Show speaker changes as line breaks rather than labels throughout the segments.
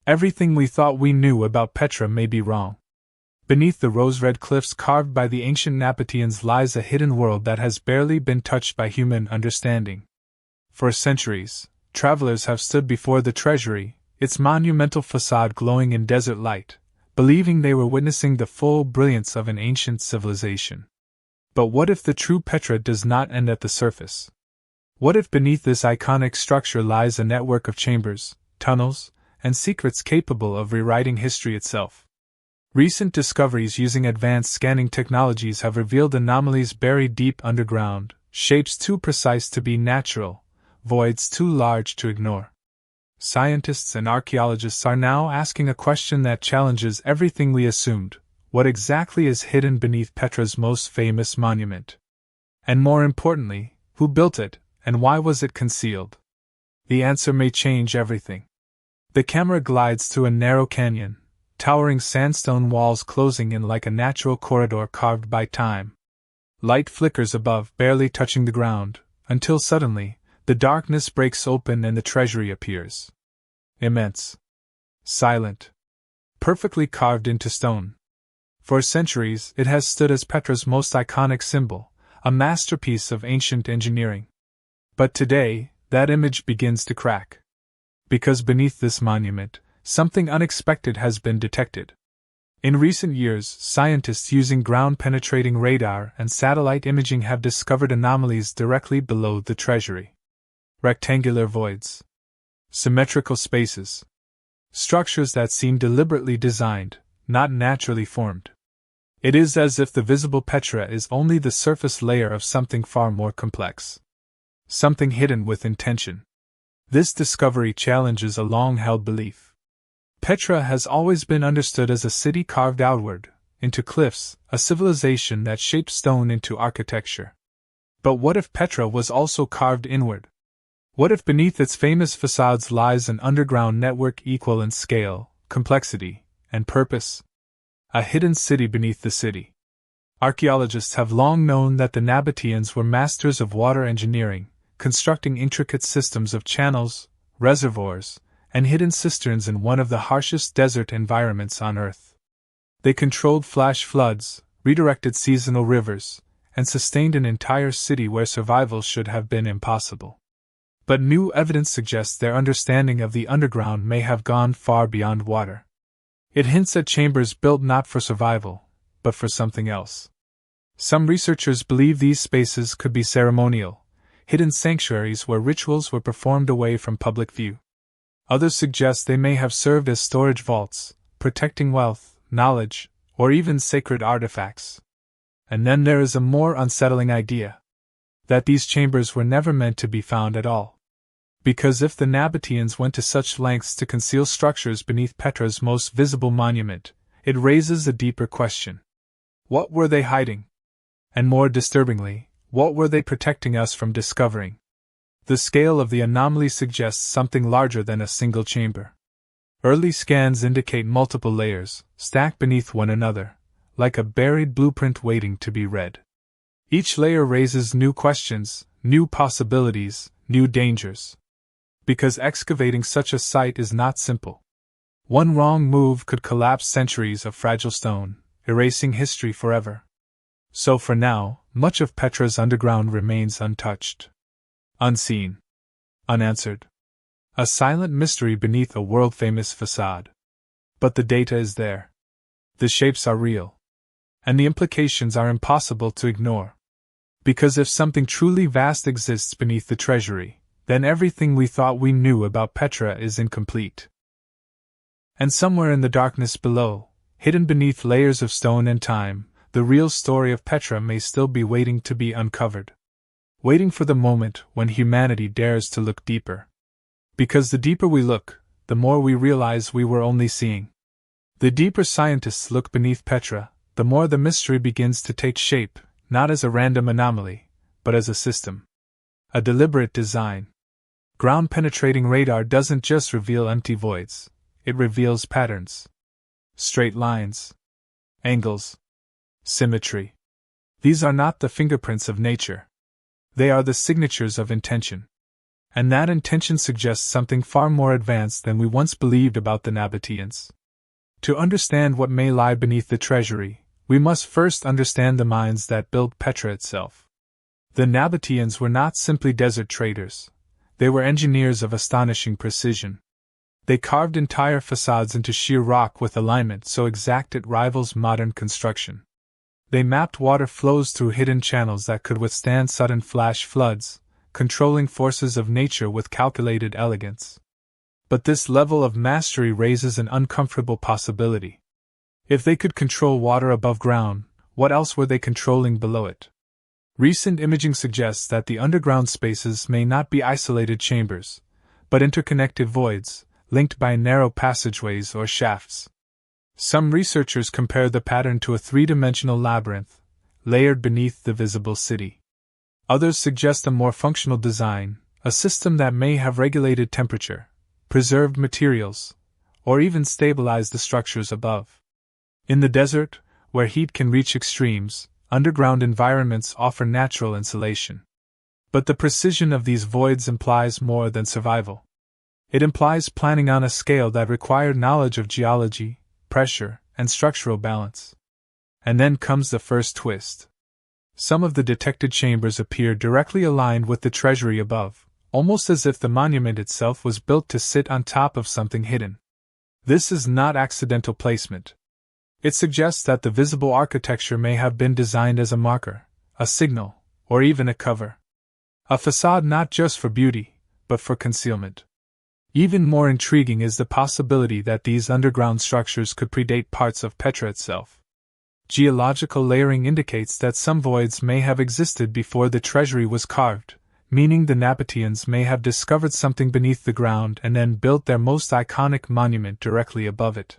Everything we thought we knew about Petra may be wrong. Beneath the rose-red cliffs carved by the ancient Nabataeans lies a hidden world that has barely been touched by human understanding. For centuries, travelers have stood before the treasury, its monumental facade glowing in desert light, believing they were witnessing the full brilliance of an ancient civilization. But what if the true Petra does not end at the surface? What if beneath this iconic structure lies a network of chambers, tunnels, and secrets capable of rewriting history itself? Recent discoveries using advanced scanning technologies have revealed anomalies buried deep underground, shapes too precise to be natural, voids too large to ignore. Scientists and archaeologists are now asking a question that challenges everything we assumed: what exactly is hidden beneath Petra's most famous monument? And more importantly, who built it, and why was it concealed? The answer may change everything. The camera glides through a narrow canyon, towering sandstone walls closing in like a natural corridor carved by time. Light flickers above, barely touching the ground, until suddenly, the darkness breaks open and the treasury appears. Immense. Silent. Perfectly carved into stone. For centuries, it has stood as Petra's most iconic symbol, a masterpiece of ancient engineering. But today, that image begins to crack. Because beneath this monument, something unexpected has been detected. In recent years, scientists using ground-penetrating radar and satellite imaging have discovered anomalies directly below the treasury. Rectangular voids. Symmetrical spaces. Structures that seem deliberately designed, not naturally formed. It is as if the visible Petra is only the surface layer of something far more complex. Something hidden with intention. This discovery challenges a long-held belief. Petra has always been understood as a city carved outward, into cliffs, a civilization that shaped stone into architecture. But what if Petra was also carved inward? What if beneath its famous facades lies an underground network equal in scale, complexity, and purpose? A hidden city beneath the city. Archaeologists have long known that the Nabataeans were masters of water engineering, constructing intricate systems of channels, reservoirs, and hidden cisterns in one of the harshest desert environments on Earth. They controlled flash floods, redirected seasonal rivers, and sustained an entire city where survival should have been impossible. But new evidence suggests their understanding of the underground may have gone far beyond water. It hints at chambers built not for survival, but for something else. Some researchers believe these spaces could be ceremonial, hidden sanctuaries where rituals were performed away from public view. Others suggest they may have served as storage vaults, protecting wealth, knowledge, or even sacred artifacts. And then there is a more unsettling idea: that these chambers were never meant to be found at all. Because if the Nabataeans went to such lengths to conceal structures beneath Petra's most visible monument, it raises a deeper question. What were they hiding? And more disturbingly, what were they protecting us from discovering? The scale of the anomaly suggests something larger than a single chamber. Early scans indicate multiple layers, stacked beneath one another, like a buried blueprint waiting to be read. Each layer raises new questions, new possibilities, new dangers. Because excavating such a site is not simple. One wrong move could collapse centuries of fragile stone, erasing history forever. So for now, much of Petra's underground remains untouched. Unseen. Unanswered. A silent mystery beneath a world-famous facade. But the data is there. The shapes are real. And the implications are impossible to ignore. Because if something truly vast exists beneath the treasury, then everything we thought we knew about Petra is incomplete. And somewhere in the darkness below, hidden beneath layers of stone and time, the real story of Petra may still be waiting to be uncovered. Waiting for the moment when humanity dares to look deeper. Because the deeper we look, the more we realize we were only seeing. The deeper scientists look beneath Petra, the more the mystery begins to take shape, not as a random anomaly, but as a system. A deliberate design. Ground-penetrating radar doesn't just reveal empty voids, it reveals patterns. Straight lines. Angles. Symmetry. These are not the fingerprints of nature. They are the signatures of intention. And that intention suggests something far more advanced than we once believed about the Nabataeans. To understand what may lie beneath the treasury, we must first understand the minds that built Petra itself. The Nabataeans were not simply desert traders. They were engineers of astonishing precision. They carved entire facades into sheer rock with alignment so exact it rivals modern construction. They mapped water flows through hidden channels that could withstand sudden flash floods, controlling forces of nature with calculated elegance. But this level of mastery raises an uncomfortable possibility. If they could control water above ground, what else were they controlling below it? Recent imaging suggests that the underground spaces may not be isolated chambers, but interconnected voids, linked by narrow passageways or shafts. Some researchers compare the pattern to a three-dimensional labyrinth, layered beneath the visible city. Others suggest a more functional design, a system that may have regulated temperature, preserved materials, or even stabilized the structures above. In the desert, where heat can reach extremes, underground environments offer natural insulation. But the precision of these voids implies more than survival. It implies planning on a scale that required knowledge of geology, pressure, and structural balance. And then comes the first twist. Some of the detected chambers appear directly aligned with the treasury above, almost as if the monument itself was built to sit on top of something hidden. This is not accidental placement. It suggests that the visible architecture may have been designed as a marker, a signal, or even a cover. A facade not just for beauty, but for concealment. Even more intriguing is the possibility that these underground structures could predate parts of Petra itself. Geological layering indicates that some voids may have existed before the treasury was carved, meaning the Nabataeans may have discovered something beneath the ground and then built their most iconic monument directly above it.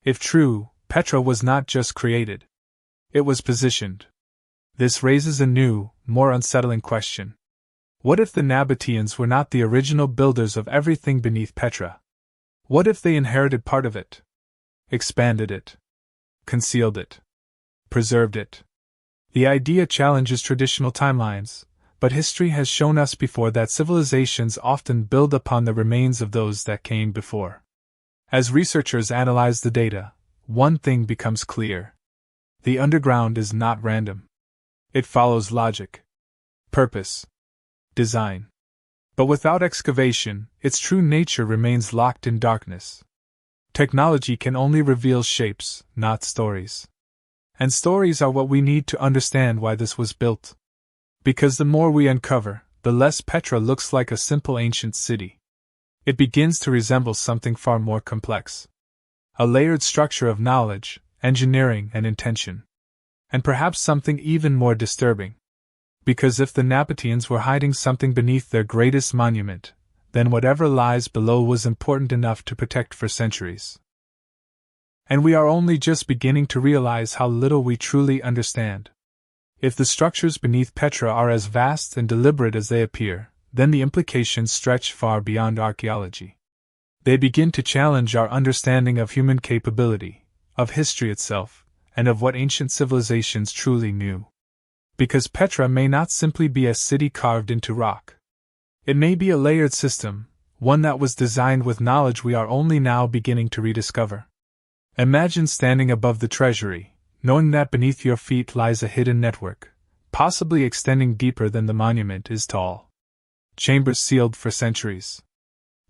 If true, Petra was not just created. It was positioned. This raises a new, more unsettling question. What if the Nabataeans were not the original builders of everything beneath Petra? What if they inherited part of it? Expanded it? Concealed it? Preserved it? The idea challenges traditional timelines, but history has shown us before that civilizations often build upon the remains of those that came before. As researchers analyze the data, one thing becomes clear. The underground is not random. It follows logic, purpose, design. But without excavation, its true nature remains locked in darkness. Technology can only reveal shapes, not stories. And stories are what we need to understand why this was built. Because the more we uncover, the less Petra looks like a simple ancient city. It begins to resemble something far more complex. A layered structure of knowledge, engineering, and intention. And perhaps something even more disturbing. Because if the Nabataeans were hiding something beneath their greatest monument, then whatever lies below was important enough to protect for centuries. And we are only just beginning to realize how little we truly understand. If the structures beneath Petra are as vast and deliberate as they appear, then the implications stretch far beyond archaeology. They begin to challenge our understanding of human capability, of history itself, and of what ancient civilizations truly knew. Because Petra may not simply be a city carved into rock. It may be a layered system, one that was designed with knowledge we are only now beginning to rediscover. Imagine standing above the treasury, knowing that beneath your feet lies a hidden network, possibly extending deeper than the monument is tall. Chambers sealed for centuries.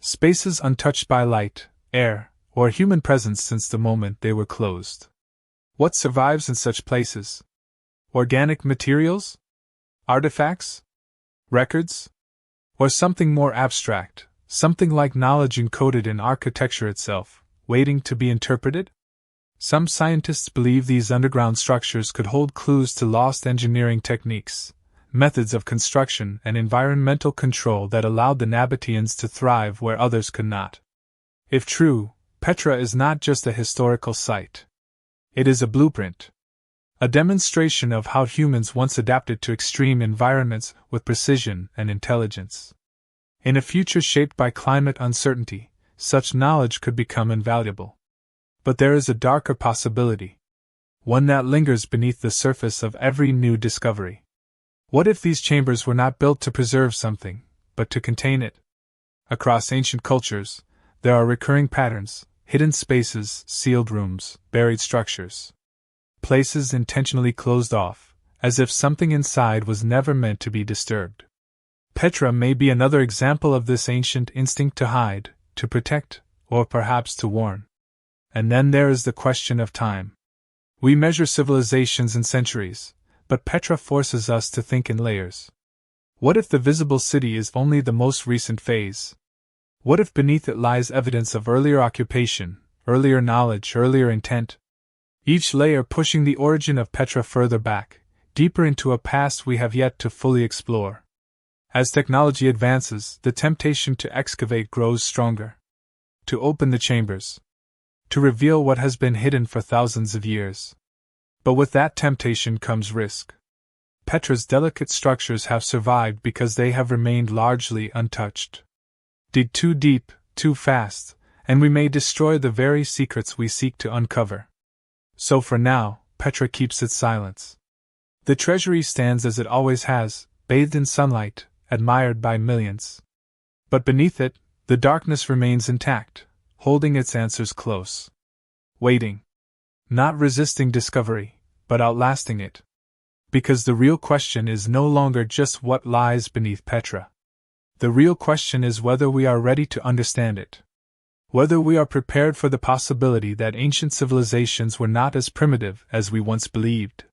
Spaces untouched by light, air, or human presence since the moment they were closed. What survives in such places? Organic materials? Artifacts? Records? Or something more abstract, something like knowledge encoded in architecture itself, waiting to be interpreted? Some scientists believe these underground structures could hold clues to lost engineering techniques, methods of construction and environmental control that allowed the Nabataeans to thrive where others could not. If true, Petra is not just a historical site. It is a blueprint. A demonstration of how humans once adapted to extreme environments with precision and intelligence. In a future shaped by climate uncertainty, such knowledge could become invaluable. But there is a darker possibility. One that lingers beneath the surface of every new discovery. What if these chambers were not built to preserve something, but to contain it. Across ancient cultures, there are recurring patterns, hidden spaces, sealed rooms, buried structures. Places intentionally closed off, as if something inside was never meant to be disturbed. Petra may be another example of this ancient instinct to hide, to protect, or perhaps to warn. And then there is the question of time. We measure civilizations in centuries, but Petra forces us to think in layers. What if the visible city is only the most recent phase? What if beneath it lies evidence of earlier occupation, earlier knowledge, earlier intent? Each layer pushing the origin of Petra further back, deeper into a past we have yet to fully explore. As technology advances, the temptation to excavate grows stronger. To open the chambers. To reveal what has been hidden for thousands of years. But with that temptation comes risk. Petra's delicate structures have survived because they have remained largely untouched. Dig too deep, too fast, and we may destroy the very secrets we seek to uncover. So for now, Petra keeps its silence. The treasury stands as it always has, bathed in sunlight, admired by millions. But beneath it, the darkness remains intact, holding its answers close. Waiting. Not resisting discovery, but outlasting it. Because the real question is no longer just what lies beneath Petra. The real question is whether we are ready to understand it. Whether we are prepared for the possibility that ancient civilizations were not as primitive as we once believed.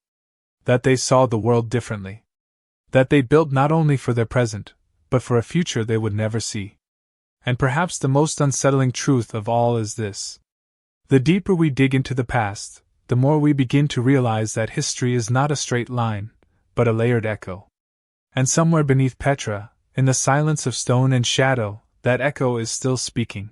That they saw the world differently. That they built not only for their present, but for a future they would never see. And perhaps the most unsettling truth of all is this. The deeper we dig into the past, the more we begin to realize that history is not a straight line, but a layered echo. And somewhere beneath Petra, in the silence of stone and shadow, that echo is still speaking.